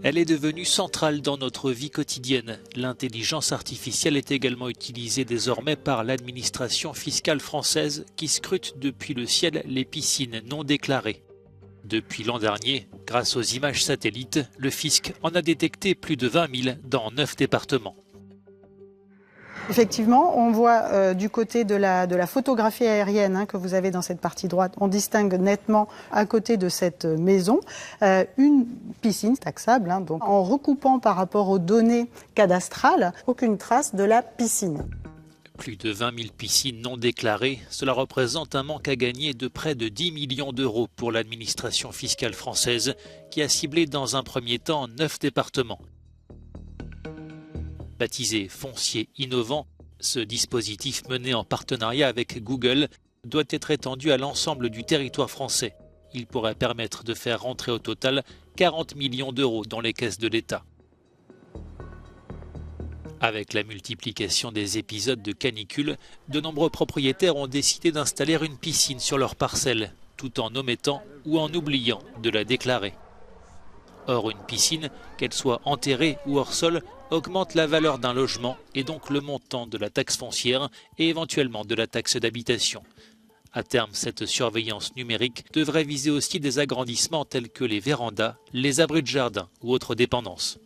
Elle est devenue centrale dans notre vie quotidienne. L'intelligence artificielle est également utilisée désormais par l'administration fiscale française qui scrute depuis le ciel les piscines non déclarées. Depuis l'an dernier, grâce aux images satellites, le fisc en a détecté plus de 20 000 dans 9 départements. Effectivement, on voit du côté de la photographie aérienne que vous avez dans cette partie droite, on distingue nettement à côté de cette maison une piscine taxable. Donc en recoupant par rapport aux données cadastrales, aucune trace de la piscine. Plus de 20 000 piscines non déclarées, cela représente un manque à gagner de près de 10 millions d'euros pour l'administration fiscale française qui a ciblé dans un premier temps 9 départements. Baptisé Foncier Innovant, ce dispositif mené en partenariat avec Google doit être étendu à l'ensemble du territoire français. Il pourrait permettre de faire rentrer au total 40 millions d'euros dans les caisses de l'État. Avec la multiplication des épisodes de canicule, de nombreux propriétaires ont décidé d'installer une piscine sur leur parcelle, tout en omettant ou en oubliant de la déclarer. Or, une piscine, qu'elle soit enterrée ou hors sol, augmente la valeur d'un logement et donc le montant de la taxe foncière et éventuellement de la taxe d'habitation. À terme, cette surveillance numérique devrait viser aussi des agrandissements tels que les vérandas, les abris de jardin ou autres dépendances.